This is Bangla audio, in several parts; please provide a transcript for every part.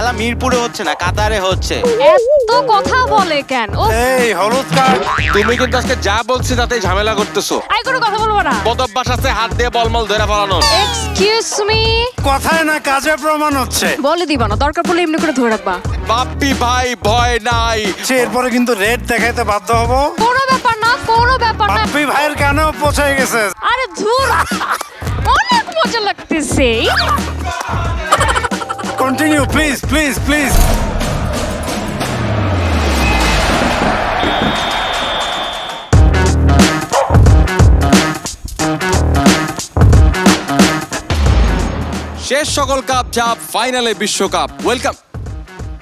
খেলা মিরপুরে হচ্ছে না, কাতারে হচ্ছে। এত কথা বলে কেন? এই হলুদ কার্ড। তুমি কিন্তু আজকে যা বলছি তাতেই ঝামেলা করতেছো। আই কোনো কথা বলবো না। বদভ্যাস আছে হাত দিয়ে বলমল ধরে ফেলানো। Excuse me. কথায় না কাজে প্রমাণ হচ্ছে। বলে দিবা না, দরকার পড়লে এমনি করে ধরে রাখবা। বাপ্পি ভাই ভয় নাই। এরপরে কিন্তু রেড দেখাইতে বাধ্য হব। কোনো ব্যাপার না, কোনো ব্যাপার না। বাপ্পি ভাইয়ের কানেও পৌঁছে গেছে। আরে ধুর, অনেক মজা লাগতেছে। Continue please please please. শেষ সকল কাপ চাপ ফাইনালে বিশ্বকাপ। ওয়েলকাম।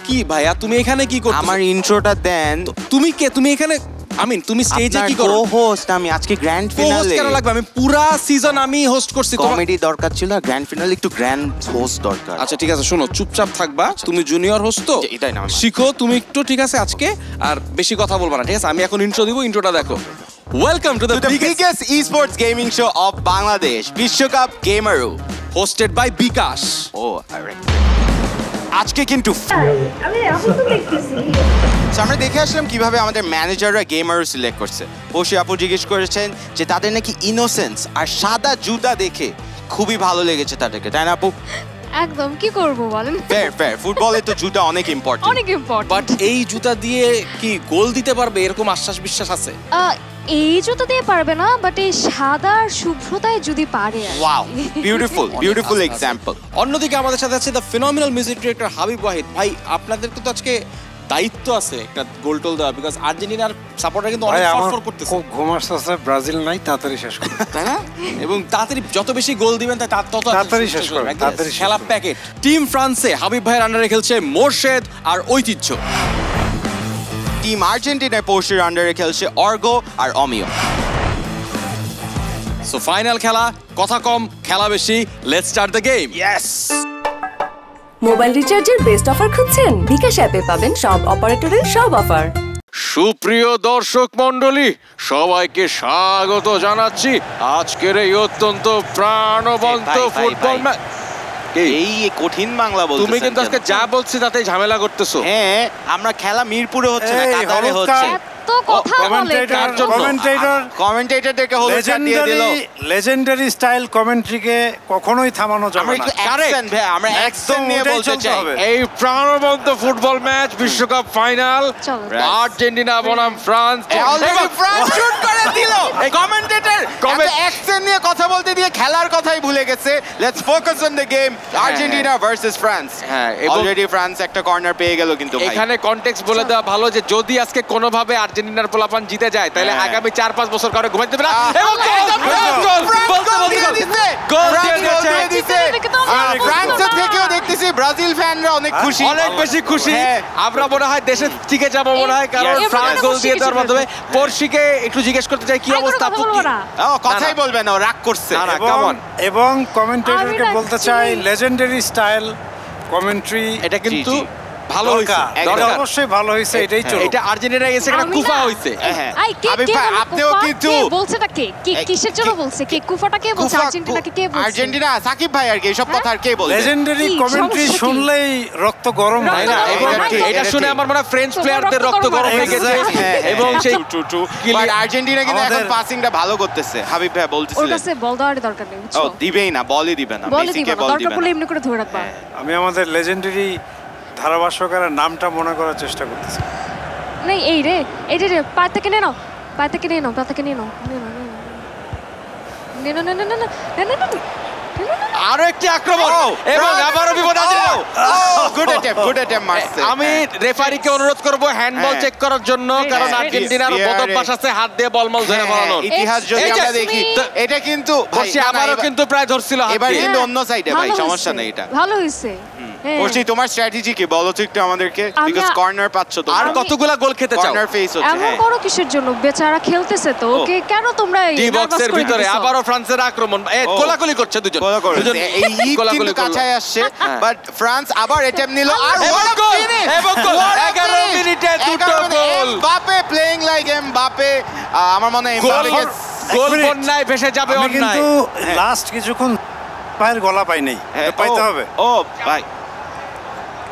কি ভাইয়া তুমি এখানে কি করছো? আমার ইন্ট্রোটা দেন। তুমি কে? তুমি এখানে আমিন তুমি স্টেজে কি করো? হোস্ট আমি আজকে গ্র্যান্ড হোস্ট ফিনালে। কেন লাগবে? আমি পুরা সিজন আমি হোস্ট করছি। কমেডি দরকার ছিল, গ্র্যান্ড ফিনালে একটু গ্র্যান্ড হোস্ট দরকার। আচ্ছা ঠিক আছে, শোনো চুপচাপ থাকবা। তুমি জুনিয়র হোস্ট তো, এটাই না শিখো তুমি একটু, ঠিক আছে আজকে আর বেশি কথা বলবা না, ঠিক আছে? আমি এখন ইন্ট্রো দিব, ইন্ট্রোটা দেখো। Welcome to the biggest esports gaming show off Bangladesh, বিশ্বকাপ গেমারু, হোস্টেড বাই বিকাশ। ও আজকে কিন্তু আমরা দেখে আসলাম কিভাবে আমাদের ম্যানেজাররা গেমার সিলেক্ট করছে। পশি আপু জিজ্ঞেস করেছেন যে তাদের নাকি ইনোসেন্স আর সাদা জুতা দেখে খুবই ভালো লেগেছে তাদেরকে, তাই না আপু? একদম, কি করব বলেন? ফেয়ার ফেয়ার, ফুটবলে তো জুতা অনেক ইম্পর্টেন্ট। অনেক ইম্পর্টেন্ট। বাট এই জুতা দিয়ে কি গোল দিতে পারবে এরকম আশ্বাস বিশ্বাস আছে? এই জুতো দিয়ে পারবে না, বাট এই সাদা আর শুভ্রতায় যদি পারে। Wow, beautiful beautiful example. অন্যদিকে আমাদের সাথে আছে the phenomenal music director Habib Wahid. ভাই আপনাদেরকে তো আজকে দায়িত্ব আছে একটা গোল টোল দেওয়া, বিকজ আর্জেন্টিনার সাপোর্টার কিন্তু অনেক ফরফর করতেছে। খুব ঘুম আসছে, ব্রাজিল নাই, তাড়াতাড়ি শেষ করুন, তাই না? এবং তাড়াতাড়ি যত বেশি গোল দিবেন তত তাড়াতাড়ি শেষ করুন, তাড়াতাড়ি খেলা প্যাকেট। টিম ফ্রান্সে হাবিব ভাইয়ের আন্ডারে খেলছে মোর্শেদ আর ঐতিহ্য। টিম আর্জেন্টিনায় পশির আন্ডারে খেলছে অর্গো আর অমিও। সো ফাইনাল খেলা, কথা কম খেলা বেশি। Let's start the game. Yes. Mobile রিচার্জের বেস্ট অফার খুঁজছেন? বিকাশ অ্যাপে পাবেন সব অপারেটরের সব অফার। সুপ্রিয় দর্শক মণ্ডলী, সবাইকে স্বাগত জানাচ্ছি আজকের এই অত্যন্ত প্রাণবন্ত ফুটবল ম্যাচ। এই কঠিন বাংলা বলতেছেন। তুমি কিন্তু আজকে যা বলছি তাতেই ঝামেলা করতেছো। হ্যাঁ, আমরা খেলা মিরপুরে হচ্ছে না, কাতারে হচ্ছে। এত কথা বলে কেন? কমেন্টেটরদেরকে হলুদ কার্ড দিয়ে দিল। লেজেন্ডারি স্টাইল কমেন্ট্রিকে কখনোই থামানো যাবে না। আমরা একটু অ্যাকশন ভাই, আমরা অ্যাকশন নিয়ে বলতে চাই। এই প্রাণবন্ত ফুটবল ম্যাচ, বিশ্বকাপ ফাইনাল, আর্জেন্টিনা বনাম ফ্রান্স। অলরেডি ফ্রান্স শুট করে দিল। কমেন্টেটর অ্যাকশন নিয়ে কথা বলতে দিয়ে খেলার কথাই ভুলে গেছে। Let's focus on the game, Argentina versus France. হ্যাঁ, অলরেডি ফ্রান্স একটা কর্নার পেয়ে গেল কিন্তু ভাই। এখানে কনটেক্সট বলে দেওয়া ভালো যে যদি আজকে কোনোভাবে আর্জেন্টিনার পোলাপান জিতে যায় তাহলে আগামী 4-5 বছর কারো ঘুমাইতে দেবে না। এবং ফ্রান্সের থেকেও দেখতেছি ব্রাজিল ফ্যানরা অনেক খুশি, অনেক বেশি খুশি। আমরা মনে হয় দেশে টিকে যাবো মনে হয়, কারণ ফ্রান্স গোল দিয়ে দেওয়ার মাধ্যমে। পড়শিকে একটু জিজ্ঞেস করতে চাই কি অবস্থা? কথাই বলবে না, রাগ করছে। এবং কমেন্টেটরকে বলতে চাই লেজেন্ডারি স্টাইল কমেন্ট্রি এটা কিন্তু ভালো হইছে, অবশ্যই ভালো হইছে। এটাই চলো, এটা আর্জেন্টিনা এসে একটা কুফা হইছে। আপনিও কিন্তু বলছেটা কে? কিসের জন্য বলছে? কে কুফাটা কে বলছে? আর্জেন্টিনাকে কে বলছে? আর্জেন্টিনা সাকিব ভাই আর কি সব কথা আর কে বলবে? লেজেন্ডারি কমেন্ট্রি শুনলেই রক্ত গরম হয় না? এটা শুনে আমার মনে হয় ফ্রেঞ্চ প্লেয়ারদের রক্ত গরম হয়ে গেছে। এবং সেই আর্জেন্টিনা কিন্তু এখন পাসিংটা ভালো করতেছে। হাবিব ভাই বলতেছিলেন ওর কাছে বল দেওয়ার দরকার নেই, বুঝছো? ও দিবেই না, বলই দিবে না, মেসিকে বল দিবে না, দরকার পড়লে এমনি করে ধরে রাখবা। আমি আমাদের লেজেন্ডারি ধারাভাষ্যকারের নামটা মনে করার চেষ্টা করতেছি। নেই এই রে, এই রে, পা থেকে নে নাও, পা থেকে নিয়ে নাও, পা থেকে নিয়ে নাও, আরো একটি আক্রমণ এবং আবারও বিপদ আছে। গুড অ্যাটেম্প মারছে। আমি রেফারিকে অনুরোধ করব হ্যান্ডবল চেক করার জন্য, কারণ আর্জেন্টিনার বদভ্যাস আছে হাত দিয়ে বলমল ধরে ফেলানোর। ইতিহাস যদি আমরা দেখি এটা কিন্তু আবারও কিন্তু প্রায় ধরছিল, এবার কিন্তু অন্য সাইডে ভাই, সমস্যা নেই। এটা ভালো হইছে। পড়ছি, তোমার স্ট্র্যাটেজি কি বলো তো একটু আমাদেরকে? বিকজ কর্নার পাচ্ছ তো, আর কতগুলা গোল খেতে চাও? কর্নার ফেস হচ্ছে। এমন করো কিসের জন্য? বেচারা খেলতেছে তো, ওকে কেন তোমরা ডি বক্সের ভিতরে আবারও ফ্রান্সের আক্রমণ। কোলাকুলি করছে দুজন, এই কিন্তু কাছায় আসছে, বাট ফ্রান্স আবার অ্যাটেম্প নিল আর এবং 11 মিনিটে দুটো গোল। Mbappe playing like Mbappe. আমার মনে হয় এমবাপেকে গোল বন্যায় ভেসে যাবে অন্যায়। কিন্তু লাস্ট কিছুক্ষণ পায়ের গলা পাই নাই, পাইতে হবে। ও ভাই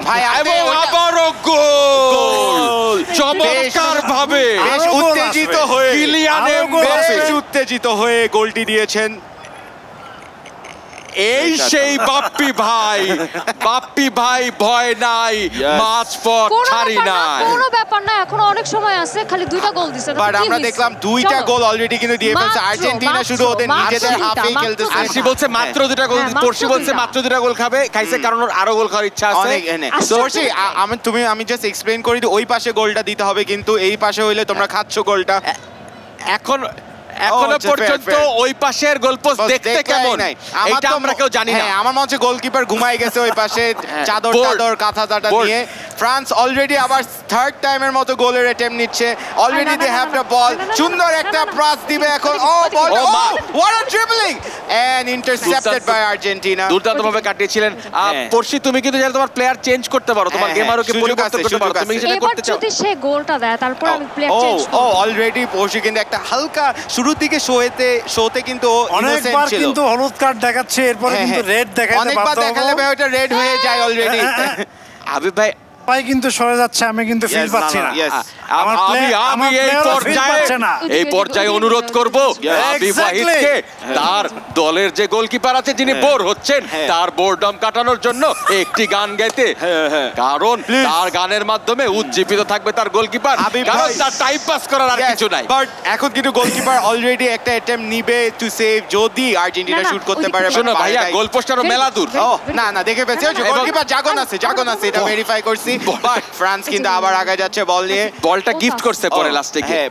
ভাই এবং আবারও গোল চমৎকার ভাবে বেশ আরো গোল উত্তেজিত আসবে। হয়ে কিলিয়ান আরো গোল এমবাপ্পে। বেশ উত্তেজিত হয়ে গোলটি দিয়েছেন। এই সেই বাপ্পি ভাই ভয় নাই, মাছ পথ ছাড়ি নাই। কোনো ব্যাপার না, এখনো অনেক সময় আছে, খালি 2টা গোল দিছে। বাট আমরা দেখলাম 2টা গোল অলরেডি কিন্তু দিয়ে ফেলছে আর্জেন্টিনা, শুধু ওদের নিজেদের হাফেই খেলতেছে। আরশি বলছে মাত্র 2টা গোল, হ্যাঁ, মাত্র পড়শি বলছে 2টা। মাত্র 2টা গোল খাইছে কারণ ওর আরো গোল খাওয়ার ইচ্ছা আছে। অনেক সোর্সি আমি জাস্ট এক্সপ্লেইন করি দিই, ওই পাশে গোলটা দিতে হবে কিন্তু এই পাশে হইলে তোমরা খাচ্ছ গোলটা। এখনো আচ্ছা, পর্যন্ত fair. ওই পাশের গোলপোস্ট দেখতে কেমন এটা আমরা কেউ জানি না। আমার মনে হচ্ছে গোলকিপার ঘুমাই গেছে ওই পাশে চাদর Board. কাঁথা Board. নিয়ে। ফ্রান্স অলরেডি আবার থার্ড টাইমের মতো গোলের অ্যাটেম্প নিচ্ছে। Already they have the ball, সুন্দর একটা পাস দিবে এখন। ও বল, Oh, ma. What a dribbling and intercepted by Argentina. দুর্দান্ত ভাবে কাটিয়েছিলেন। পড়শি তুমি কিন্তু চাইলে তোমার প্লেয়ার চেঞ্জ করতে পারো, তোমার হ্যাঁ, গেমারকে সুযোগ পরিবর্তন আছে, করতে পারো, সুযোগ তুমি কি আছে। সেটা এবার করতে চাও? যদি সে গোলটা দেয় তারপর আমি প্লেয়ার চেঞ্জ ও অলরেডি পরশু কিন্তু একটা হালকা শুরুর দিকে শোতে কিন্তু অনেকবার কিন্তু হলুদ কার্ড দেখাচ্ছে, এরপরে কিন্তু রেড দেখাতে অনেকবার বাধ্য দেখালে হবো। ভাই ওটা রেড হয়ে যায় অলরেডি। আবিব ভাই পাই কিন্তু সরে যাচ্ছে, আমি কিন্তু ফিল Yes, পাচ্ছি না, না। না, yes. আমার আমি এই player ও feel পর্যায়ে পাচ্ছে না। অনুরোধ করব আবিব Exactly. ওয়াহিদকে তার দলের যে গোলকিপার আছে যিনি বোর হচ্ছেন তার বোরডম কাটানোর জন্য একটি গান গাইতে, কারণ তার গানের মাধ্যমে উজ্জীবিত থাকবে তার গোলকিপার, আবিব কারণ ভাই। তার টাইম পাস করার আর কিছু নাই। বাট এখন কিন্তু গোলকিপার অলরেডি একটা অ্যাটেম্প নিবে টু সেভ, যদি আর্জেন্টিনা না, না, শুট করতে ওইদিকে পারে। শোনো but ভাইয়া, পারে নাই। গোল পোস্ট আরো মেলা দূর। ও না দেখে পেয়েছি, গোলকিপার জাগন আছে এটা ভেরিফাই করছি। বাট ফ্রান্স কিন্তু আবার আগে যাচ্ছে বল নিয়ে। বলটা গিফট করছে পরে লাস্টে গিয়ে। হ্যাঁ,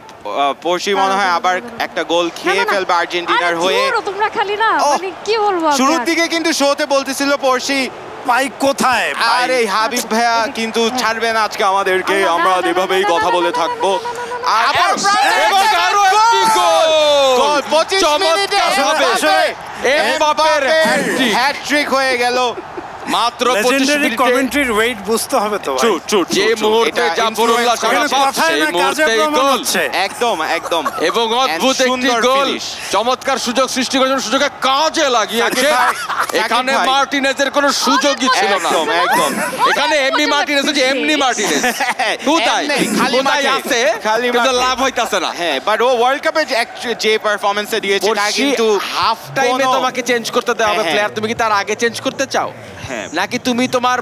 পরশি মনে হয় আবার একটা গোল খেয়ে ফেলবে আর্জেন্টিনার হয়ে। তোমরা খালি না, ও, মানে কি বলবো আমি শুরুর আর? দিকে কিন্তু শোতে বলতেছিল পরশি, ভাই কোথায় ভাই? আরে হাবিব ভাইয়া কিন্তু ছাড়বে না আজকে আমাদেরকে, আমরা এভাবেই কথা বলে থাকবো। আবার এবং আরো একটি গোল! গোল 25 মিনিটে চমৎকারভাবে এমবাপ্পের hat-trick। হ্যাটট্রিক হয়ে গেল। মাত্র 25 লেজেন্ডারি মিনিটে কমেন্ট্রির ওয়েট বুঝতে হবে তো ভাই। যে মুহূর্তে এটা জাফরুল্লাহ influence এখানে সারাফাত কথায় সেই না কাজে মুহূর্তেই প্রমাণ গোল, হচ্ছে। একদম এবং অদ্ভুত একটি সুন্দর গোল, finish। চমৎকার সুযোগ সৃষ্টি করার জন্য সুযোগে কাজে লাগিয়েছে। সাকিব ভাই, এখানে সাকিব ভাই। মার্টিনেজের কোনো সুযোগই ছিল না। একদম এখানে এমনি মার্টিনেজ হচ্ছে এমনি মার্টিনেজ, কোথায় এমনি, খালি কোথায় মাঠে, আছে খালি কিন্তু মাঠে। লাভ হইতাছে না। হ্যাঁ, বাট ও ওয়ার্ল্ড কাপে যে পারফরম্যান্সে দিয়েছে তা কিন্তু হাফ টাইমে তোমাকে চেঞ্জ করতে দেওয়া হবে হ্যাঁ, প্লেয়ার, তুমি কি তার আগে চেঞ্জ করতে চাও? হ্যাঁ। নাকি তুমি তোমার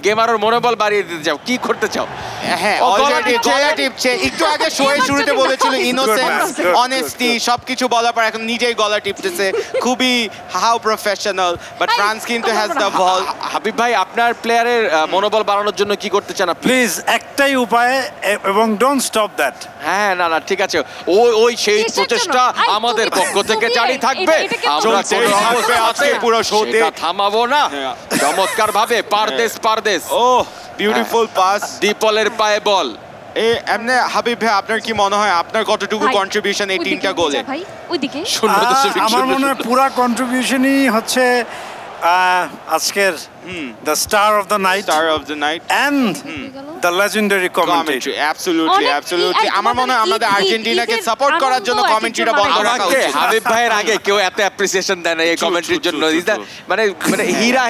গেমারের মনোবল বাড়িয়ে দিতে চাও, কি করতে চাও? হ্যাঁ, ও, অলরেডি গলা গলা টিপছে। একটু আগে শোয়ের শুরুতে বলেছিল ইনোসেন্স, Good, good, অনেস্টি সবকিছু বলার পর এখন নিজেই গলা টিপতেছে। খুবই হাউ প্রফেশনাল, বাট ফ্রান্স কিন্তু হ্যাজ দ্য বল। হাবিব ভাই, আপনার প্লেয়ারের মনোবল বাড়ানোর জন্য কি করতে চান আপনি? প্লিজ একটাই উপায়, এবং ডোন্ট স্টপ দ্যাট। হ্যাঁ, না ঠিক আছে, ওই সেই কিসের প্রচেষ্টা জন্য? আই, আমাদের তুমি- পক্ষ থেকে তুমি জারি থাকবে। এটা কেমন আমরা চলতেই কোনো থাকবে অবস্থাতে আজকে পুরো শোতে। সেটা থামাবো না। চমৎকার ভাবে পারদেশ ও বিউটিফুল পাস। দীপলের পায়ে বল। এমনি হাবিব ভাই, আপনার কি মনে হয় আপনার কতটুকু ভাই, কন্ট্রিবিউশন এই ওইদিকে তিনটা নিয়ে গোলে? যা ভাই, ওইদিকে। আমার মনে হয় পুরা কন্ট্রিবিউশনই হচ্ছে আজকের the star of the night star of the night and the legendary commentary. Commentary, absolutely অনেক- এই আমার মনে হয় আমাদের ঈদের আর্জেন্টিনাকে সাপোর্ট আনন্দ করার জন্য একের কমেন্ট্রিটা জন্য বন্ধ আলাদা। রাখা আমাকে উচিত। হাবিব ভাইয়ের আগে কেউ এত অ্যাপ্রিসিয়েশন দেয় না এই True, কমেন্ট্রির true, জন্য। true, Is that- মানে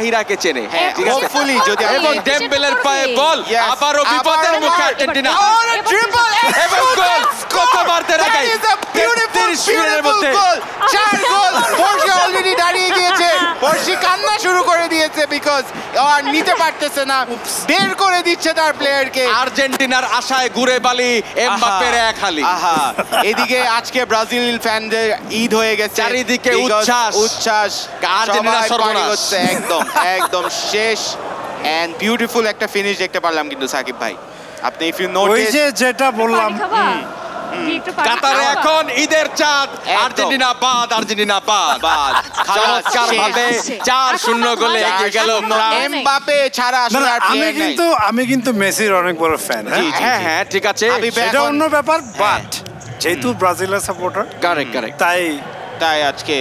হিরাকে চেনে। হ্যাঁ, ঠিক আছে? hopefully যদি এবং appreciate ডেম্বেলের করবে। পায়ে বল, Yes, আবারও বিপদের আবারও মুখে বল। আর্জেন্টিনা। এবার- Oh, a triple! এবং গোল! কতবার তেরা That guy? is a beautiful, 33 মিনিটের beautiful মধ্যে। goal! 4 গোল! পরশি অলরেডি দাঁড়িয়ে গিয়েছে। পরশি কান্না শুরু করে দিয়েছে বিকজ আর নিতে পারতেছে না, বের করে দিচ্ছে তার প্লেয়ারকে। আর্জেন্টিনার আশায় ঘুরে বালি এমবাপ্পের এক হালি। আহা, এদিকে আজকে ব্রাজিল ফ্যানদের ঈদ হয়ে গেছে, চারিদিকে because উচ্ছ্বাস। সবাই আর্জেন্টিনা party সর্বনাশ। করছে, একদম শেষ। এন্ড বিউটিফুল একটা ফিনিশ দেখতে পারলাম কিন্তু সাকিব ভাই, আপনি ইফ ইউ ওই নোটিস যে যেটা বললাম, পানি খাবা? কি একটু পানি কাতারে খাবা? এখন ঈদের চাঁদ, একদম। আর্জেন্টিনা বাদ। বাদ চমৎকার ভাবে শেষ। 4-0 গোলে এগিয়ে গেল ফ্রান্স। এমবাপে ছাড়া না, আসলে না, আর player নাই। আমি কিন্তু মেসির অনেক বড় ফ্যান। জি, জি। হ্যাঁ ঠিক আছে, হাবিব ভাই, সেটা এখন- অন্য ব্যাপার, বাট যেহেতু ব্রাজিলের সাপোর্টার কারেক্ট তাই তাই আজকে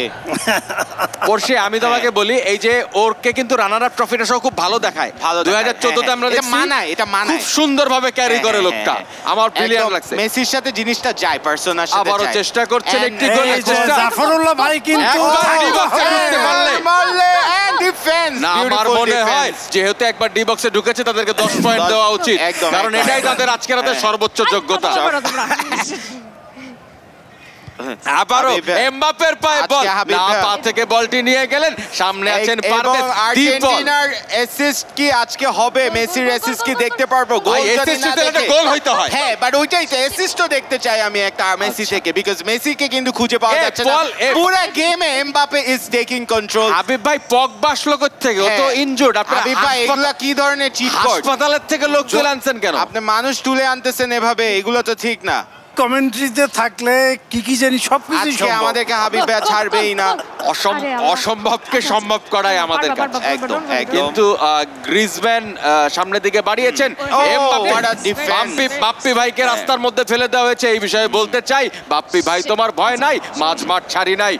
পরশি আমি তোমাকে বলি এই যে ওরকে কিন্তু রানার আপ ট্রফিটা সহ খুব ভালো দেখায় ভালো 2014 তে আমরা এটা দেখছি মানায়, এটা মানায়। খুব সুন্দরভাবে ক্যারি করে লোকটা আমার ব্রিলিয়ান্ট একদম লাগছে মেসির সাথে জিনিসটা যায়, পার্সোনার সাথে আবারও যায়। চেষ্টা করছেন And- একটি গোলের এই যে চেষ্টা জাফরুল্লাহ ভাই কিন্তু একবার ডি বক্সে ঢুকতে পারলে মারলে and defense, না আমার beautiful মনে হয় defense। যেহেতু একবার ডি বক্সে ঢুকেছে তাদেরকে 10 পয়েন্ট দেওয়া উচিত একদম, কারণ একদম। এটাই তাদের আজকের রাতের সর্বোচ্চ যোগ্যতা আবারও হাবিব ভাই। এমবাপ্পের পায়ে বল আজকে হাবিব না ভাই। পা থেকে বলটি নিয়ে গেলেন সামনে আছেন এবং পারভেজ আর্জেন্টিনার অ্যাসিস্ট কি আজকে হবে? মেসির অ্যাসিস্ট কি দেখতে পারবো? গোল ভাই, যদি assist না তো একটা দেখে- গোল হইতে হয়। হ্যাঁ, বাট ওইটাই তো অ্যাসিস্টও দেখতে চাই আমি একটা মেসি থেকে, বিকজ মেসিকে কিন্তু খুঁজে পাওয়া এ, যাচ্ছে না। বল, এ- পুরো গেমে Mbappe is taking control. Habib ভাই পগবা আসলো থেকে ও তো ইনজুর্ড আপনার হাবিব ভাই, এগুলা কি ধরনের চিট কোড? হাসপাতালের থেকে লোক চলে আনছেন কেন আপনি মানুষ তুলে আনতেছেন এভাবে, এগুলো তো ঠিক না। কমেন্ট্রিতে থাকলে কি জানি সবকিছু আজকে আমাদেরকে হাবিব ভাই ছাড়বেই না। অসম্ভবকে সম্ভব করাই আমাদের কাজ একদম, একদম। কিন্তু গ্রিজম্যান সামনের দিকে বাড়িয়েছেন Mbappe, what a defense! Bappi ভাইকে রাস্তার মধ্যে ফেলে দেওয়া হয়েছে এই বিষয়ে বলতে চাই বাপ্পি ভাই তোমার ভয় নাই মাঠ ছাড়ি নাই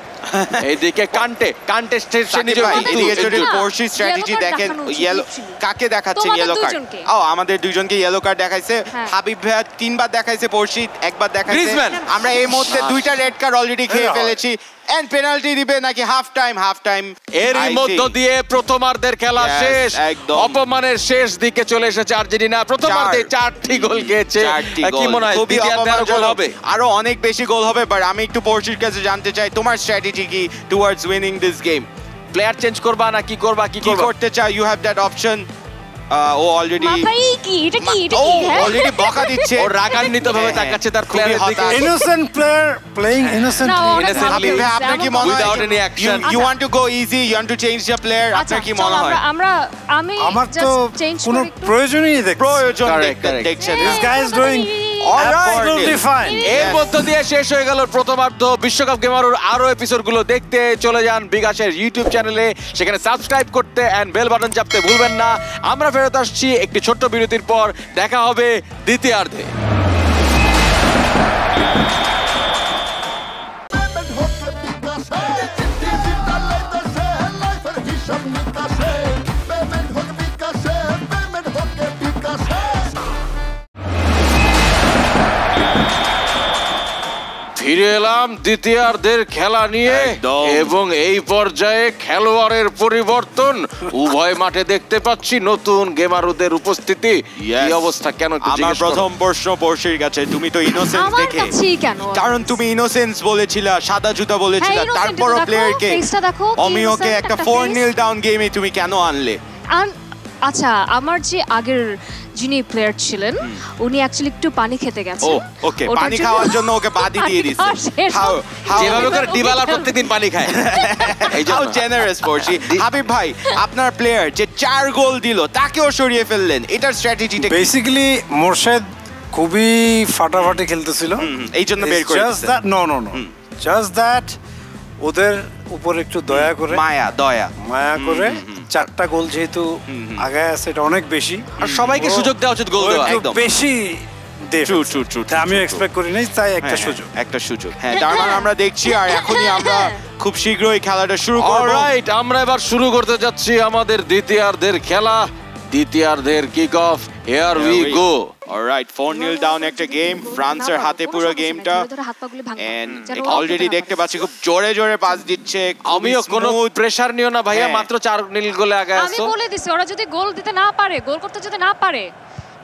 এইদিকে কান্টে স্টেশন সাকিব ভাই, এদিকে যদি পড়শি স্ট্র্যাটেজি দেখেন, ইয়েলো কাকে দেখাচ্ছেন? তোমাদের ইয়েলো কার্ড। দুজনকে। ও, আমাদের দুইজনকে ইয়েলো কার্ড দেখাইছে। হ্যাঁ। হাবিব ভাই 3 বার দেখাইছে, পড়শি একবার দেখাইছে। গ্রিজম্যান। আমরা এই মুহূর্তে 2টা রেড কার্ড অলরেডি খেয়ে ফেলেছি। এন্ড পেনাল্টি দিবে নাকি হাফ টাইম? এরই মধ্য দিয়ে প্রথমার্ধের খেলা Yes, শেষ একদম। অপমানের শেষ দিকে চলে এসেছে আর্জেন্টিনা প্রথমার্ধে 4টি গোল খেয়েছে 4টি কি গোল। মনে হয় খুবই দ্বিতীয়ার্ধে আরো গোল অপমানজনক। হবে আরো অনেক বেশি গোল হবে, বাট আমি একটু পড়শির কাছে জানতে চাই তোমার স্ট্র্যাটেজি কি towards winning this game? Player change করবা না কি করবা কি করতে চাই? You have that option. ও অলরেডি মাথায় কি এটা কি এটা ও কি হ্যাঁ? অলরেডি বকা দিচ্ছে। ও রাগান্বিত ভাবে তাকাচ্ছে তার খুবই প্লেয়ারের দিকে হতাশ। ইনোসেন্ট প্লেয়ার প্লেইং ইনোসেন্ট না, ওরা innocently- হাবিব ভাই, আপনার কি মনে হয়? Without any action. You want to go easy, you want to change the player, আচ্ছা, আপনার কি চলো মনে হয়? আমি আমার তো just change কোনো করি একটু। প্রয়োজনই দেখছি প্রয়োজন Correct, correct. দেখছেন হ্যাঁ, না? This guy is doing absolutely fine. এর মধ্য দিয়ে শেষ হয়ে গেল প্রথমার্ধ বিশ্বকাপ গেমারুর আরো এপিসোডগুলো দেখতে চলে যান বিকাশের ইউটিউব চ্যানেলে সেখানে সাবস্ক্রাইব করতে এন্ড বেল বাটন চাপতে ভুলবেন না আমরা ফেরত আসছি একটি ছোট্ট বিরতির পর দেখা হবে দ্বিতীয়ার্ধে ফিরে এলাম দ্বিতীয়ার্ধের খেলা নিয়ে একদম। এবং এই পর্যায়ে খেলোয়াড়ের পরিবর্তন উভয় মাঠে দেখতে পাচ্ছি নতুন গেমারুদের উপস্থিতি Yes. এই অবস্থা কেন একটু আমার জিজ্ঞেস করো। প্রথম প্রশ্ন পড়শির কাছে, তুমি তো ইনোসেন্স আমার দেখে, কাছেই কেন? কারণ তুমি ইনোসেন্স বলেছিলা, সাদা জুতা বলেছিলা, হ্যাঁ, innocent তারপরও দেখো, প্লেয়ারকে face-টা দেখো, কি অমিওকে innocent একটা একটা 4-0 ডাউন গেমে তুমি কেন আনলে? আচ্ছা আমার যে আগের যিনি প্লেয়ার ছিলেন উনি অ্যাকচুয়ালি একটু পানি খেতে ও গেছেন ওকে, ওটার পানি খাওয়ার জন্য ওকে বাদই দিয়ে দিচ্ছে। পানি খাওয়া শেষ হাউ হোক। যেভাবে করে ডিবালা প্রত্যেকদিন পানি খায় এই হাউ জন্য জেনারেস পড়শি। হাবিব ভাই, আপনার প্লেয়ার যে 4 গোল দিল তাকেও সরিয়ে ফেললেন, এটার স্ট্র্যাটেজিটা কি? বেসিক্যালি মোরশেদ খুবই ফাটাফাটি খেলতেছিল এই জন্য বের করে জাস্ট দিচ্ছে। দ্যাট নো জাস্ট দ্যাট ওদের উপর একটু দয়া করে মায়া করে 4টা গোল যেহেতু আগে আছে এটা অনেক বেশি আর সবাইকে সুযোগ দেওয়া উচিত গোল ও দেওয়া একটু একদম। বেশি True, আমি এক্সপেক্ট করি নাই তাই একটা হ্যাঁ, সুযোগ একটা সুযোগ। হ্যাঁ, তার মানে আমরা দেখছি আর এখনই আমরা খুব শীঘ্রই খেলাটা শুরু করব। অলরাইট আমরা এবার শুরু করতে যাচ্ছি আমাদের দ্বিতীয়ার্ধের খেলা দ্বিতীয়ার্ধের kick off here we go alright, 4-0 down একটা গেম, ফ্রান্সের হাতে পুরো গেমটা। এন্ড অলরেডি দেখতে পাচ্ছি খুব জোরে জোরে পাস দিচ্ছে, আমিও কোনো প্রেসার নিও না ভাইয়া হ্যাঁ। মাত্র 4-0 গোলে আগে আমি আছো বলে দিছি ওরা যদি গোল দিতে না পারে গোল করতে যদি না পারে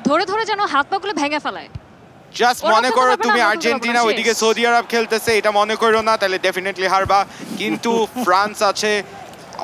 ধরে ধরে যেন হাত পা গুলো ভেঙে ফেলায় জাস্ট ওরা মনে তো করো পারবে না, তুমি আমরা তো আর্জেন্টিনা পারবো না, ওইদিকে শেষ। সৌদি আরব খেলতেছে, এটা মনে করো না, তাহলে ডেফিনেটলি হারবা। কিন্তু ফ্রান্স আছে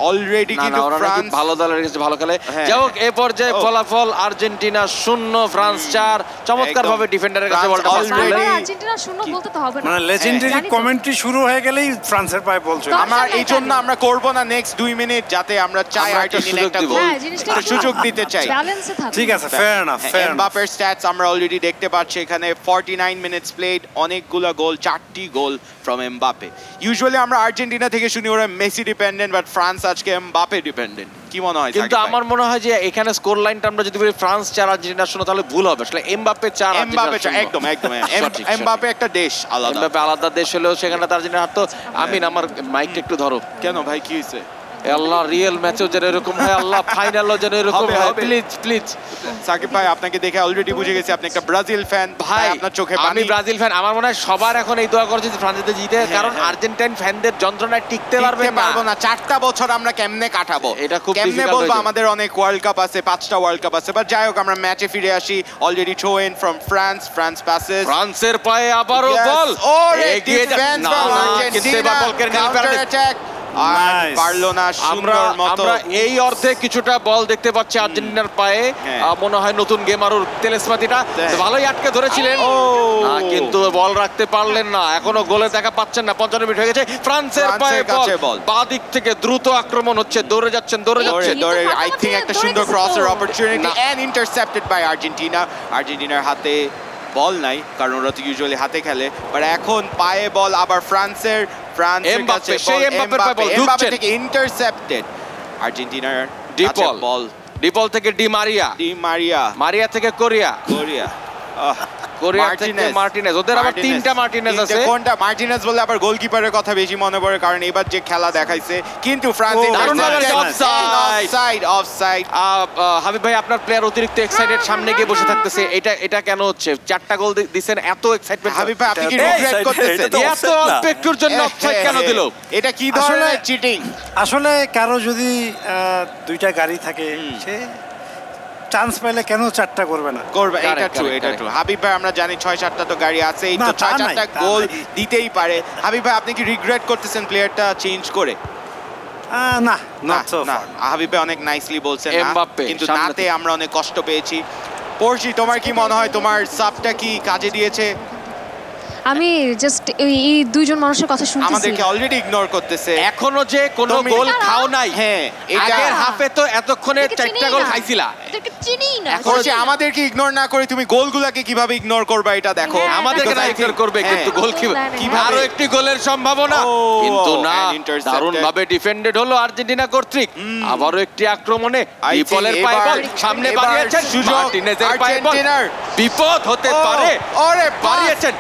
অলরেডি, না কিন্তু ওরা নাকি ফ্রান্স ভালো দলের কাছে ভালো খেলে হ্যাঁ, যাই হোক এই পর্যায়ে ও। ফলাফল আর্জেন্টিনা 0 ফ্রান্স 4 চমৎকার ভাবে একদম। ডিফেন্ডারের কাছে ফ্রান্স বলটা পাস already- করলেন আর্জেন্টিনা শূন্য বলতে তো হবে না মানে লেজেন্ডারি জানি তো। কমেন্ট্রি শুরু হয়ে গেলেই ফ্রান্সের পায়ে বল চলে আমার জানি, এই জন্য জানি। আমরা করব না নেক্সট 2 মিনিট, যাতে আমরা চাই আমরা একটা আর্জেন্টিনা সুযোগ একটা দিব। গোল, হ্যাঁ জিনিসটা একটা সুযোগ দিতে চাই। ব্যালেন্সে থাকে ঠিক আছে ফেয়ার এনাফ ফেয়ার এমবাপের স্ট্যাটস আমরা অলরেডি দেখতে পাচ্ছি এখানে 49 মিনিটস প্লেড, অনেকগুলো গোল, 4টি গোল ফ্রম এমবাপে। ইউজুয়ালি আমরা আর্জেন্টিনা থেকে শুনি ওরা Messi dependent, but France France আজকে এমবাপে ডিপেন্ডেন্ট, কি মনে হয়? কিন্তু আমার মনে হয় যে এখানে স্কোর লাইনটা আমরা যদি বলি ফ্রান্স 4 আর্জেন্টিনা 0 তাহলে ভুল হবে। আসলে এমবাপে 4 এমবাপে একদম এমবাপে একটা দেশ আলাদা, এমবাপে আলাদা দেশ হলেও সেখানে তো আর্জেন্টিনা হারতো। আমিন আমার মাইকটা একটু ধরো। কেন ভাই, কি হয়েছে? আল্লাহ রিয়েল ম্যাচেও যেন এরকম হয়, আল্লাহ ফাইনালও যেন এরকম হয়, প্লিজ প্লিজ। সাকিব ভাই আপনাকে দেখে অলরেডি বুঝে গেছি আপনি একটা ব্রাজিল ফ্যান। ভাই আপনার চোখে আমি পানি। Brazil fan. আমার মনে হয় সবার এখন এই দোয়া করছে যে ফ্রান্স যাতে জিতে, কারণ আর্জেন্টাইন ফ্যানদের যন্ত্রণায় টিকতে পারবে না। 4টা বছর আমরা কেমনে কাটাবো, এটা খুব কেমনে difficult বলবো? হয়ে যাবে। আমাদের অনেক ওয়ার্ল্ড কাপ আছে, 5টা ওয়ার্ল্ড কাপ আছে, বাট যাই হোক আমরা ম্যাচে ফিরে আসি। Already throw in from France passes, ফ্রান্সের পায়ে আবারও বল। এগিয়ে ডিফেন্স না, ফ্রম কিন্তু এবার বল কেড়ে নিল কাউন্টার পেনাল্টি। অ্যাটাক আর পারলো না সুন্দর মতো। আমরা এই অর্ধে কিছুটা বল দেখতে পাচ্ছি আর্জেন্টিনার পায়ে। মনে হয় নতুন গেমারুর তেলেসমাতিটা ভালোই আটকে ধরেছিলেন, কিন্তু বল রাখতে পারলেন না। এখনো গোলে দেখা পাচ্ছেন না। 55 মিনিট হয়ে গেছে। ফ্রান্সের পায়ে বল, বাঁ দিক থেকে দ্রুত আক্রমণ হচ্ছে, দৌড়ে যাচ্ছেন। দৌড়ে আই থিংক একটা সুন্দর ক্রসের opportunity and intercepted by Argentina. আর্জেন্টিনার হাতে বল নাই, কারণ ওরা তো ইউজুয়ালি হাতে খেলে, বাট এখন পায়ে বল আবার ফ্রান্সের কাছে এমবাপে থেকে ইন্টারসেপ্টেড। আর্জেন্টিনার ডিপল থেকে ডি মারিয়া থেকে কোরিয়া থেকে মার্টিনেজ। ওদের আবার 3টা মার্টিনেজ আছে। কোনটা মার্টিনেজ বলে আবার গোলকিপারের কথা বেশি মনে পড়ে, কারণ এবার যে খেলা দেখাইছে। কিন্তু ফ্রান্স অফসাইড। হাবিব ভাই আপনার প্লেয়ার অতিরিক্ত এক্সাইটেড, সামনে গিয়ে বসে থাকতেছে। এটা কেন হচ্ছে? 4টা গোল দিবেন, এত এক্সাইটমেন্ট। হাবিব ভাই আপনি কি রিগ্রেট করতেছেন? এত অল্প একটুর জন্য অফসাইড কেন দিল? এটা কি ধরনের চিটিং? আসলে কারো যদি 2টা গাড়ি থাকে, সে চান্স পাইলে কেন 4টা করবে না? করবে, এটা ট্রু। হাবিব ভাই আমরা জানি 6-7টা তো গাড়ি আছে, এই তো 6-7টা গোল দিতেই পারে। হাবিব ভাই আপনি কি রিগ্রেট করতেছেন প্লেয়ারটা চেঞ্জ করে? না না, হাবিব ভাই অনেক নাইসলি বলছেন না, কিন্তু নাতে আমরা অনেক কষ্ট পেয়েছি। পড়শি, তোমার কি মনে হয় তোমার সাবটা কি কাজে দিয়েছে? আমি জাস্ট এই দুইজন মানুষের কথা শুনতেছি, আমাদেরকে অলরেডি ইগনোর করতেছে। এখনো যে কোনো গোল খাও নাই। হ্যাঁ, আগের হাফে তো এতক্ষণে 4টা গোল খাইছিলা। এটাকে চিনি না। এখন যে আমাদেরকে ইগনোর না করে তুমি গোলগুলোকে কিভাবে ইগনোর করবা এটা দেখো। আমাদেরকে না ইগনোর করবে, কিন্তু গোল কিভাবে? আরো একটি গোলের সম্ভাবনা, কিন্তু না। দারুণভাবে ডিফেন্ডেড হলো আর্জেন্টিনা কর্তৃক। আবারও একটি আক্রমণে ডিপলের পায়ে বল, সামনে বাড়িয়েছেন মার্টিনেজের পায়ে বল, বিপদ হতে পারে। ওরে বাড়িয়েছেন,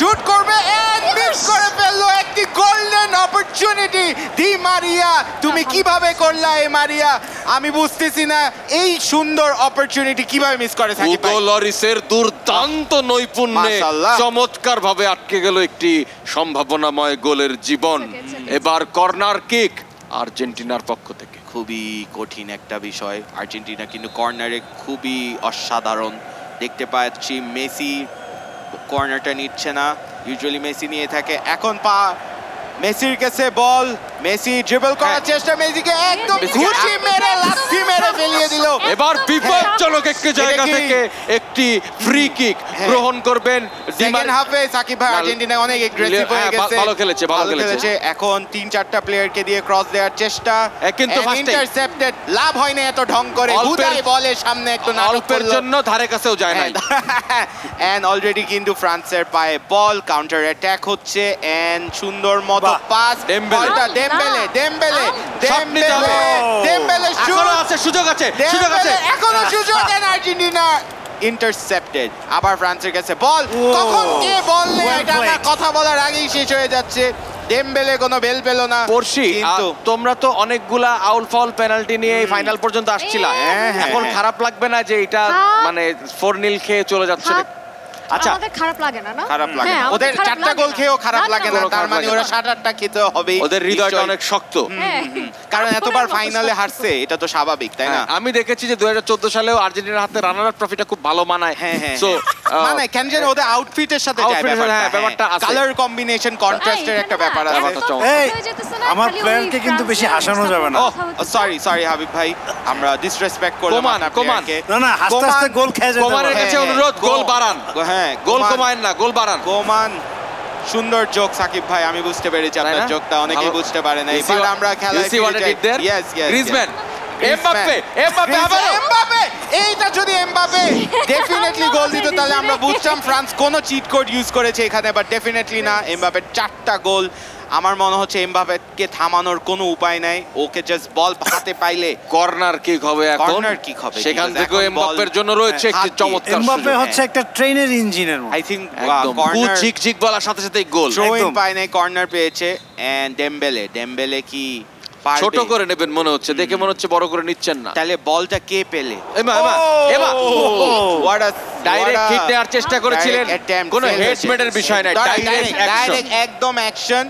শুট করবে এন্ড মিস করে ফেললো একটি গোল্ডেন অপরচুনিটি। ডি মারিয়া, তুমি কিভাবে করলা এই মারিয়া? আমি বুঝতেছি না এই সুন্দর অপরচুনিটি কিভাবে মিস করে সাকিব ভাই। হুগো লরিসের দুর্দান্ত নৈপুণ্যে চমৎকারভাবে আটকে গেল একটি সম্ভাবনাময় গোলের জীবন। এবার কর্নার কিক আর্জেন্টিনার পক্ষ থেকে। খুবই কঠিন একটা বিষয়। আর্জেন্টিনা কিন্তু কর্নারে খুবই অসাধারণ দেখতে পাচ্ছি। মেসি কর্নারটা নিচ্ছে না, ইউজুয়ালি মেসি নিয়ে থাকে। এখন মেসির কাছে বল, মেসি ড্রিবল করার চেষ্টা, মেসিকে একদম ঘুষি মেরে লাথি মেরে ফেলিয়ে দিল। এবার বিপজ্জনক একটি জায়গা থেকে একটি ফ্রি কিক গ্রহণ করবেন। সেকেন্ড হাফে সাকিব ভাই আর্জেন্টিনা অনেক এগ্রেসিভ হয়ে গেছে, ভালো খেলেছে। এখন 3-4টা প্লেয়ারকে দিয়ে ক্রস দেওয়ার চেষ্টা, কিন্তু ইন্টারসেপ্টেড। লাভ হয় না এত ঢং করে, হুদাই বলের সামনে একটু নাটক করলো, জন্য ধারে কাছেও যায় না। এন্ড অলরেডি কিন্তু ফ্রান্সের পায়ে বল, কাউন্টার অ্যাটাক হচ্ছে এন্ড সুন্দর মতো পাস। ডেম্বেলে সুযোগ আছে, এখনো সুযোগ। And Argentina intercepted. আবার ফ্রান্সের কাছে বল, কখন কে বল নেয় এটা আমরা কথা বলার আগেই শেষ হয়ে যাচ্ছে। ডেম্বেলে কোনো বেল পেল না। পড়শি, তোমরা তো অনেকগুলা আউল ফাউল পেনাল্টি নিয়ে ফাইনাল পর্যন্ত আসছিলা। এখন খারাপ লাগবে না যে এটা মানে 4-0 খেয়ে চলে যাচ্ছে? আচ্ছা, আমাদের খারাপ লাগে না? খারাপ লাগে না, ওদের 4টা গোল খেয়েও খারাপ লাগে না, তার মানে ওরা 7-8টা খেতে হবে। ওদের হৃদয়টা অনেক শক্ত, কারণ এতবার ফাইনালে হারছে, এটা তো স্বাভাবিক, তাই না? আমি দেখেছি যে 2014 সালেও আর্জেন্টিনার হাতে রানার আপ ট্রফিটা খুব ভালো মানায়। সো মানে কেন জানি ওদের আউটফিটের সাথে যায় ব্যাপারটা, কালার কম্বিনেশন, কন্ট্রাস্টের একটা ব্যাপার আছে। আমার প্লেয়ারকে কিন্তু বেশি হাসানো যাবে না। সরি হাবিব ভাই, আমরা ডিসরেসপেক্ট করলাম আপনার প্লেয়ারকে। না, হাসতে হাসতে গোল খেয়ে যেতে কোমানের কাছে অনুরোধ, গোল বাড়ান। গোল কমায়েন না, গোল বাড়ান। কোমান, সুন্দর জোক সাকিব ভাই, আমি বুঝতে পেরেছি আপনার জোকটা, অনেকেই বুঝতে পারে না। এবার আমরা খেলায় ফিরে যাই। গ্রিজম্যান, এমবাপে, এইটা যদি এমবাপে ডেফিনেটলি ডেফিনেটলি গোল দিত তাহলে আমরা বুঝতাম ফ্রান্স কোনো চিট কোড ইউজ করেছে এখানে, বাট ডেফিনেটলি না। এমবাপের 4টা গোল। আমার মনে হচ্ছে এমবাপেকে থামানোর কোনো উপায় নাই, ওকে জাস্ট বল হাতে পাইলে কর্নার কিক হবে এখন, কর্নার কিক হবে, সেখান থেকে এমবাপ্পের জন্য রয়েছে একটি চমৎকার এমবাপ্পে হচ্ছে একটা ট্রেনের ইঞ্জিনের মতো। আই থিংক একদম কর্নার ঝিক ঝিক বলার সাথে সাথে গোল থ্রো ইন পায় নাই, কর্নার পেয়েছে। এন্ড ডেম্বেলে কি পারবে? ছোট করে নেবেন মনে হচ্ছে, দেখে মনে হচ্ছে বড় করে নিচ্ছেন না। তাহলে বলটা কে পেলে? এমা হোয়াট আ ডাইরেক্ট হিট নেওয়ার চেষ্টা করেছিলেন, কোনো হেডমেটের বিষয় না, ডাইরেক্ট একদম অ্যাকশন,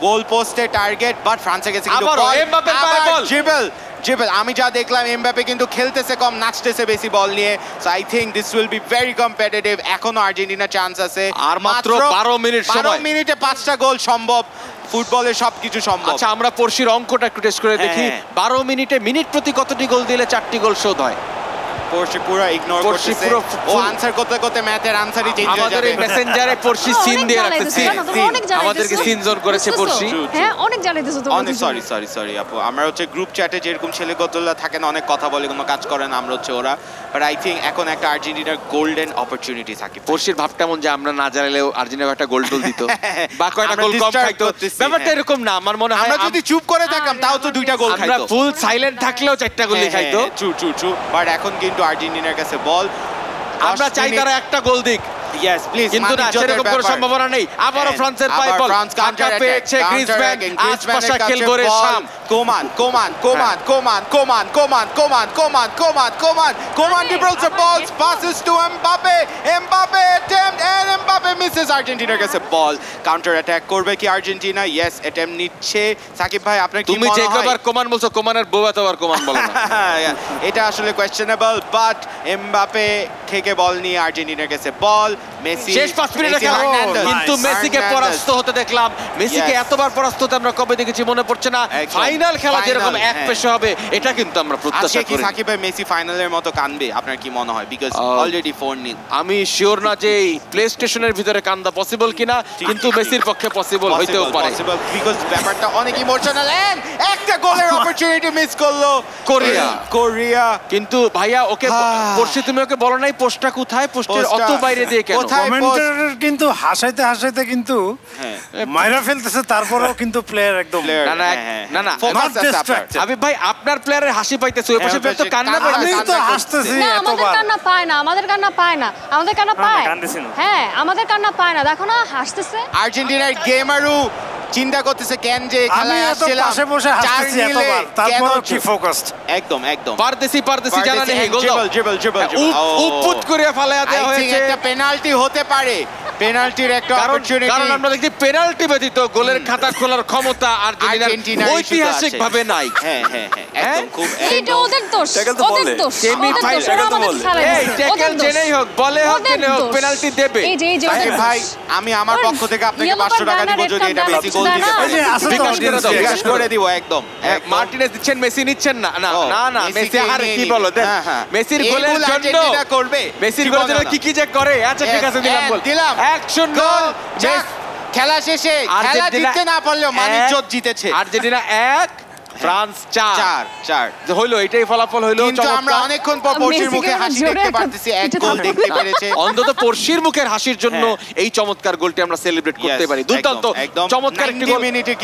গোল পোস্টে টার্গেট, বাট ফ্রান্সে গেছে কিন্তু আবারও এমবাপ্পের পায়ে বল। জিবেল আমি যা দেখলাম এমবাপ্পে কিন্তু খেলতেছে কম, নাচতেছে বেশি বল নিয়ে। So I think this will be very competitive. এখনো আর্জেন্টিনা চান্স আছে, আর মাত্র 12 মিনিট সময়, 12 মিনিটে 5টা গোল সম্ভব, ফুটবলে সবকিছু সম্ভব। আচ্ছা আমরা পড়শির অঙ্কটা একটু টেস্ট করে দেখি, 12 মিনিটে মিনিট প্রতি কতটি গোল দিলে 4টি গোল শোধ হয়? পড়শি পুরো ইগনোর করতেছে, ও আনসার করতে করতে ম্যাথের আনসারই চেঞ্জ হয়ে আমাদের যাবে। এই মেসেঞ্জারে পড়শি সিন দিয়ে রাখতেছি, আমাদেরকে সিন জোন করেছে পড়শি। হ্যাঁ অনেক জ্বালাইতেছো তো। অনেক সরি আপু, আমরা হচ্ছে গ্রুপ চ্যাটে যেরকম ছেলেগুলো থাকেন অনেক কথা বলে, কোনো কাজ করে না, আমরা হচ্ছে ওরা। বাট আই থিংক এখন একটা আর্জেন্টিনার গোল্ডেন অপরচুনিটি থাকে। পড়শির ভাবটা এমন যে আমরা না জানালেও আর্জেন্টিনা একটা গোল টোল দিত বা কয়টা গোল কম খাইতো, ব্যাপারটা এরকম না। আমার মনে হয় আমরা যদি চুপ করে থাকতাম তাও তো 2টা গোল খাইতো, আমরা ফুল সাইলেন্ট থাকলেও 4টা গোলই খাইতো। ট্রু বাট এখন কিন্তু আর্জেন্টিনার কাছে বল, আমরা চাই তারা একটা গোল দিক, ইয়েস প্লিজ, কিন্তু না সেরকম কোনো সম্ভাবনা নেই। আবারও ফ্রান্সের পায়ে বল, কাউন্টার পেয়েছে গ্রিজম্যান, আশপাশে খেলবে রেশাম। Coman dribbles the ball, passes to Mbappe attempt and Mbappe misses। আর্জেন্টিনার কাছে বল, কাউন্টার অ্যাটাক করবে কি আর্জেন্টিনা? ইয়েস অ্যাটেম্প নিচ্ছে। সাকিব ভাই আপনার কি মনে হয়? তুমি যে কবার কোমান বলছো, কোমানের বউ এতবার কোমান বলো না। এটা আসলে কোয়েশ্চেনেবল, বাট এমবাপে থেকে বল নিয়ে আর্জেন্টিনার কাছে বল, মেসি শেষ 5 মিনিটে খেলা, কিন্তু মেসিকে পরাস্ত হতে দেখলাম। মেসিকে এতবার পরাস্ত হতে আমরা কবে দেখেছি মনে পড়ছে না। ফাইনাল খেলা যেরকম এক পেশে হবে এটা কিন্তু আমরা প্রত্যাশা করি। সাকিব ভাই মেসি ফাইনালের মতো কানবে আপনার কি মনে হয়? Because already 4-0। আমি শিওর না যে প্লে স্টেশনের ভিতরে কান্দা পসিবল কিনা, কিন্তু মেসির পক্ষে পসিবল হইতেও পারে, বিকজ ব্যাপারটা অনেক ইমোশনাল। এন্ড একটা গোলের অপরচুনিটি মিস করলো কোরিয়া। কিন্তু ভাইয়া ওকে পড়ছি, তুমি ওকে বলো নাই পোস্টটা কোথায়, পোস্টের অত বাইরে দিয়ে কেন? কমেন্টেটর কিন্তু হাসাইতে কিন্তু মাইরা ফেলতেছে, তারপরেও কিন্তু প্লেয়ার একদম না হাবিব ভাই আপনার প্লেয়ারের হাসি পাইতেছে, ওই পাশে তো কান্না পায়। আমি তো হাসতেছি না, আমাদের এতবার। কান্না পায় না, আমাদের কান্না পায় না, আমাদের কান্না পায়। হ্যাঁ আমাদের কান্না পায় না, দেখো না হাসতেছে। আর্জেন্টিনার গেমারু চিন্তা করতেছে কেন যে খেলায় আসছিলাম, পাশে বসে হাসতেছি এতবার, তারপর কি ফোকাসড। একদম পারদেসি জানা নেই, গোল দাও, ড্রিবল উপুত করে ফালায়া দেওয়া হয়েছে। একটা পেনাল্টি হতে পারে, পেনাল্টির একটা অপরচুনিটি, কারণ আমরা দেখি পেনাল্টি ব্যতীত গোলের খাতা খোলার ক্ষমতা আর্জেন্টিনার ঐতিহাসিকভাবে নাই। হ্যাঁ একদম খুব এটা ওদের দোষ, ওদের দোষ। এই ট্যাকল জেনেই হোক, বলে হোক জেনে হোক, পেনাল্টি দেবে। এই যে সাকিব ভাই আমি আমার পক্ষ থেকে আপনাকে 500 টাকা দিব যদি এটা বেশি গোল দিতে পারে। বিকাশ করে দিব একদম। মার্টিনেজ দিচ্ছেন, মেসি নিচ্ছেন না না মেসি আর কি বলো দেখ, মেসির গোলের জন্য করবে, মেসির গোলের জন্য কি যে করে। আচ্ছা ঠিক আছে দিলাম 1-0 গোল। খেলা শেষে খেলা জিততে না পারলেও মানিজ্জত জিতেছে। আর্জেন্টিনা 1 ফ্রান্স 4 হইলো, এটাই ফলাফল হইলো। কিন্তু আমরা অনেকক্ষণ পর পড়শির মুখে হাসি দেখতে পারতেছি, এক গোল দেখতে পেরেছে। অন্তত পড়শির মুখের হাসির জন্য এই চমৎকার গোলটি আমরা সেলিব্রেট করতে পারি। দুর্দান্ত চমৎকার একটি গোল,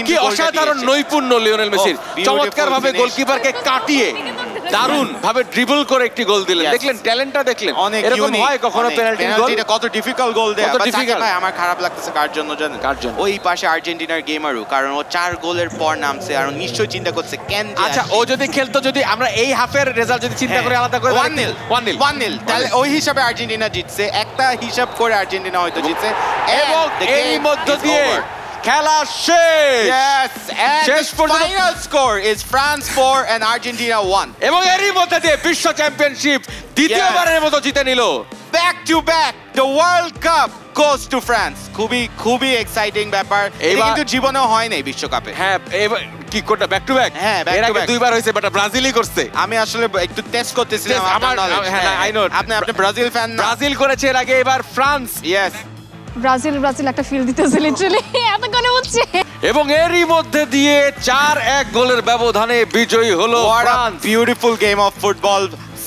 কি অসাধারণ নৈপুণ্য লিওনেল মেসির, চমৎকার ভাবে গোলকিপারকে কাটিয়ে দারুণ ভাবে ড্রিবল করে একটি গোল দিলেন। দেখলেন ট্যালেন্টটা, দেখলেন এরকম হয় কখনো পেনাল্টি গোল, এটা কত ডিফিকাল্ট গোল দেয়া। সাকিব ভাই আমার খারাপ লাগতেছে কার জন্য জানেন? ওই পাশে আর্জেন্টিনার গেমারু, কারণ ও 4 গোলের পর নামছে আর নিশ্চয়ই চিন্তা করছে কেন। আচ্ছা ও যদি খেলতো, যদি আমরা এই হাফের রেজাল্ট যদি চিন্তা করে আলাদা করে 1-0 তাহলে ওই হিসাবে আর্জেন্টিনা জিতছে, একটা হিসাব করে আর্জেন্টিনা হয়তো জিতছে। এবং এই মধ্য দিয়ে খেলা শেষ। শেষ পর্যন্ত final score is France 4 and Argentina 1। এবং এরই মধ্যে দিয়ে বিশ্ব চ্যাম্পিয়নশিপ দ্বিতীয়বারের মতো জিতে নিল। Back to back the world cup goes to France. খুবই এক্সাইটিং ব্যাপার, এটা কিন্তু জীবনেও হয় নাই বিশ্বকাপে। হ্যাঁ এবার কি কোটা ব্যাক টু ব্যাক, হ্যাঁ এর আগে দুইবার হয়েছে, বাট ব্রাজিলই করছে। আমি আসলে একটু টেস্ট করতেছিলাম আমার, হ্যাঁ আই নো আপনি ব্রাজিল ফ্যান না? ব্রাজিল করেছে এর আগে, এবার ফ্রান্স। ইয়েস ব্রাজিল একটা ফিল দিতেছে লিটারালি এতক্ষণে হচ্ছে। এবং এরই মধ্যে দিয়ে 4-1 গোলের ব্যবধানে বিজয়ী হলো France. Beautiful game of football.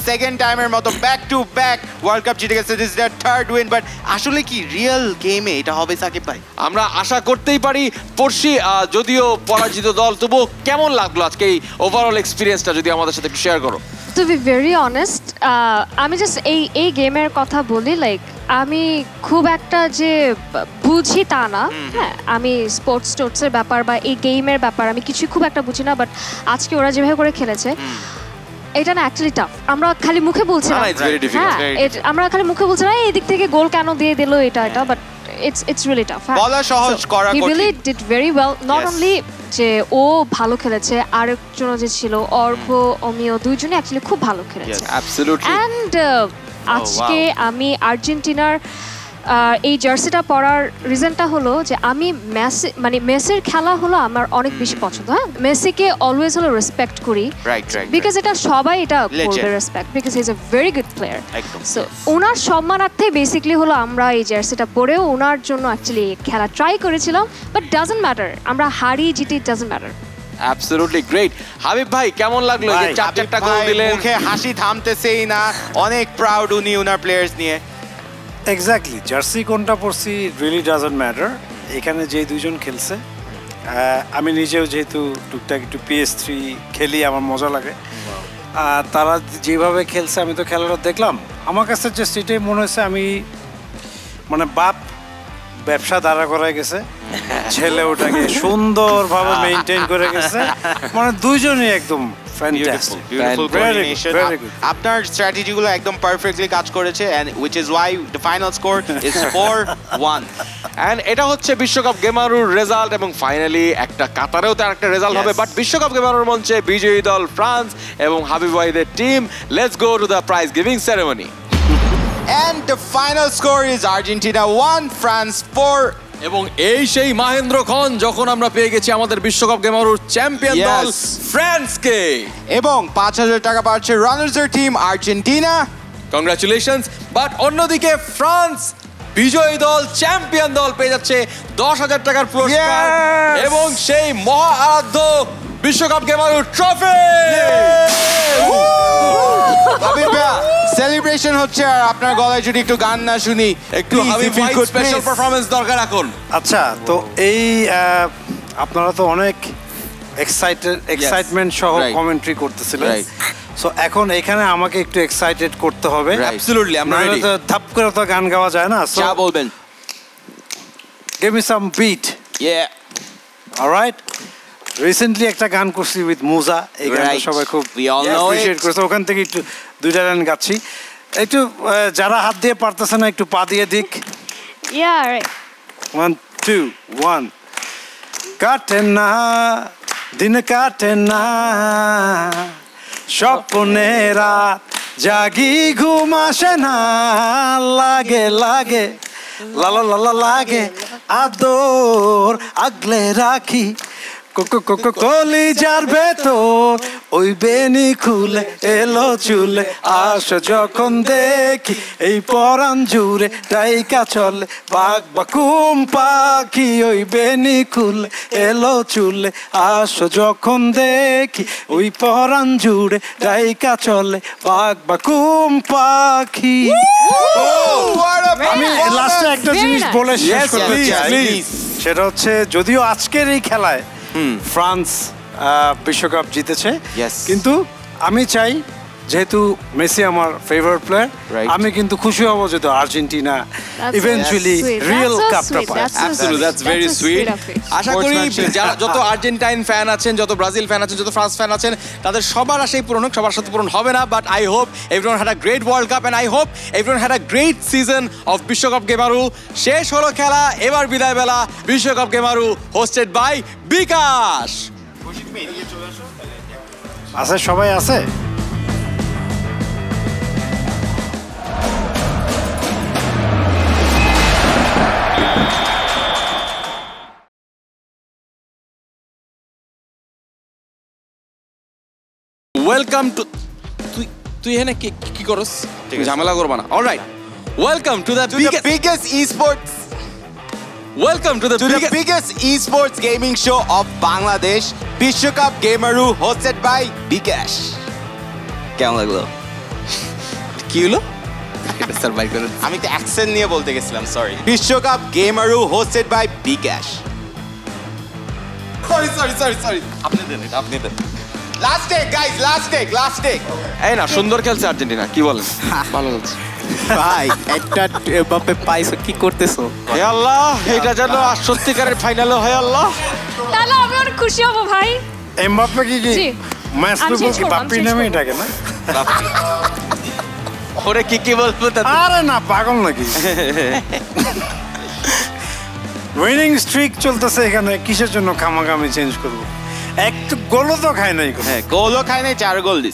Second টাইমের মতো back to back world cup জিতে গেছে। This is their third win, but আসলে কি রিয়েল গেমে এটা হবে সাকিব ভাই? আমরা আশা করতেই পারি। পড়শি যদিও পরাজিত দল, তবুও কেমন লাগলো আজকে এই ওভারঅল এক্সপিরিয়েন্সটা যদি আমাদের সাথে একটু শেয়ার করো। টু বি ভেরি অনেস্ট, আমি জাস্ট এই গেমের কথা বলি, লাইক আমি খুব একটা যে বুঝি তা না। হ্যাঁ, আমি স্পোর্টসের ব্যাপার বা এই গেমের ব্যাপার আমি কিছু খুব একটা বুঝি না, বাট আজকে ওরা যেভাবে করে খেলেছে এটা না অ্যাকচুয়ালি টাফ। আমরা খালি মুখে বলছি না, আমরা খালি মুখে বলছি না এই দিক থেকে গোল কেন দিয়ে দিল এটা, বাট it's really tough. বলা সহজ করা কঠিন। He really did very well. Not only যে ও ভালো খেলেছে, আরেকজন যে ছিল অর্ঘ, অমিয়, দুইজনে অ্যাকচুয়ালি খুব ভালো খেলেছে। অ্যাবসলিউটলি। অ্যান্ড আজকে আমি আর্জেন্টিনার এই জার্সিটা পরার রিজনটা হলো যে আমি মেসির খেলা হলো আমার অনেক বেশি পছন্দ। হ্যাঁ, মেসিকে অলওয়েজ হলো রেসপেক্ট করি, বিকজ এটা সবাই এটা করবে respect, because he is a very good player. So ওনার সম্মানার্থে বেসিক্যালি হলো আমরা এই জার্সিটা পরেও ওনার জন্য অ্যাকচুয়ালি খেলা ট্রাই করেছিলাম, বাট ডাজন্ট ম্যাটার, আমরা হারি জিতি doesn't matter. Absolutely great. Habib ভাই কেমন লাগলো যে চারটা গোল দিলেন? মুখে হাসি থামতেছেই না, অনেক প্রাউড উনি ওনার প্লেয়ার্স নিয়ে। এক্স্যাক্টলি, জার্সি কোনটা পরছি রিয়েলি ডাজন্ট ম্যাটার। এখানে যে দুইজন খেলছে, আমি নিজেও যেহেতু টুকটাক একটু PS3 খেলি, আমার মজা লাগে। আর তারা যেভাবে খেলছে, আমি তো খেলাটা দেখলাম, আমার কাছে জাস্ট এটাই মনে হয়েছে আমি মানে বাপ ব্যবসা দাঁড়া করা গেছে, ছেলে ওটাকে সুন্দরভাবে মেইনটেইন করে গেছে, মানে দুইজনই একদম fantastic, beautiful coordination. আপনার স্ট্র্যাটেজিগুলো একদম পারফেক্টলি কাজ করেছে, and which is why the final score is 4-1. And এটা হচ্ছে বিশ্বকাপ গেমারুর রেজাল্ট, এবং ফাইনালি একটা কাতারেও তার একটা রেজাল্ট হবে, বাট বিশ্বকাপ গেমারুর মঞ্চে বিজয়ী দল ফ্রান্স এবং হাবিব ওয়াহিদের team. Let's go to the prize giving ceremony. And the final score is Argentina 1, France 4. এবং এই সেই মাহেন্দ্র খন যখন আমরা পেয়ে গেছি আমাদের বিশ্বকাপ গেমারুর চ্যাম্পিয়ন দল ফ্রান্সকে, এবং 5,000 টাকা পাচ্ছে রানার্সের টিম আর্জেন্টিনা। কংগ্রাচুলেশনস। বাট অন্যদিকে ফ্রান্স বিজয়ী দল, চ্যাম্পিয়ন দল পেয়ে যাচ্ছে 10,000 টাকার পুরস্কার এবং সেই মহা আরাধ্য বিশ্বকাপ গেমারুর ট্রফি। হাবিব ভাই, সেলিব্রেশন হচ্ছে, আর আপনার গলায় যদি একটু গান না শুনি, একটু হাবিব ভাই স্পেশাল পারফরম্যান্স দরকার এখন। আচ্ছা, তো এই আপনারা তো অনেক এক্সাইটমেন্ট সহ কমেন্ট্রি করতেছিলেন, সো এখন এখানে আমাকে একটু এক্সাইটেড করতে হবে। অ্যাবসলিউটলি, আমরা রেডি। তো ধাপ করে তো গান গাওয়া যায় না, সো যা বলবেন, give me some beat. Alright, recently একটা গান করছি উইথ মুজা, এই গানটা সবাই খুব অ্যাপ্রিশিয়েট করেছে, ওখান থেকে একটু দুইটা লাইন গাচ্ছি। একটু যারা হাত দিয়ে পারতেছে না একটু পা দিয়ে দিক। 1 2 1। কাটে না দিন, কাটে না স্বপ্নে রাত, জাগি ঘুম আসে না, লাগে লাগে লালা লালা লাগে, আদর আগলে রাখি কলিজার ভেতর, ওই বেনি খুলে এলো চুলে, আস যখন দেখি এই পরাণ জুড়ে, ডাইকা চলে বাঘ বাকুম পাখি, ওই বেনি খুলে এলো চুলে, আস যখন দেখি ওই পরাণ জুড়ে, ডাইকা চলে বাঘ বাকুম পাখি। আমি লাস্টে একটা জিনিস বলে শেষ করতে চাই, সেটা হচ্ছে যদিও আজকের এই খেলায় ফ্রান্স বিশ্বকাপ জিতেছে, কিন্তু আমি চাই যেহেতু মেসি আমার ফেভারিট প্লেয়ার, আমি কিন্তু খুশি হব যদি আর্জেন্টিনা ইভেন্চুয়ালি রিয়েল কাপটা পায়। Absolutely, that's very sweet. আশা করি যারা যত আর্জেন্টাইন ফ্যান আছেন, যত ব্রাজিল ফ্যান আছেন, যত ফ্রান্স ফ্যান আছেন, তাদের সবার আশাই পূরণ হোক। সবার সাথে পূরণ হবে না, but I hope everyone had a great world cup, and I hope everyone had a great season of বিশ্বকাপ গেমারু। শেষ হলো খেলা, এবার বিদায় বেলা। বিশ্বকাপ গেমারু হোস্টেড বাই বিকাশ। আছে, সবাই আছে। ওয়েলকাম টু, তুই এখানে কি করস? ঝামেলা করবা না। Alright, welcome to the biggest esports, welcome to the biggest esports gaming show of Bangladesh, বিশ্বকাপ গেমারু hosted by বিকাশ। কেমন লাগলো? কি হলো এটা স্যার বাই করেন আমি তো অ্যাকসেন্ট নিয়ে বলতে গেছিলাম, সরি। বিশ্বকাপ গেমারু হোস্টেড বাই বিকাশ। সরি আপনি দেন এটা, আপনি দেন। Last take guys, last take. এই না সুন্দর খেলছে আর্জেন্টিনা, কি বলেন? ভালো খেলছে ভাই একটা এমবাপ্পে পাইছো, কি করতেছো? হে আল্লাহ, এটা যেন সত্যিকারের ফাইনালে হয় আল্লাহ। তাহলে আমি অনেক খুশি হব ভাই। এমবাপ্পে কি জি। ম্যাচ আমি change কি করবো, বাপ্পি আমি change নামে করবো। এটাকে না? ওরে কি বলবো তাতে? আরে না, পাগল নাকি? উইনিং স্ট্রিক চলতেছে এখানে, কিসের জন্য খামাখা আমি চেঞ্জ করবো? একটু গোলও তো খায় নাই কোনো। হ্যাঁ, গোলও খায় নাই, 4 গোল দিছে।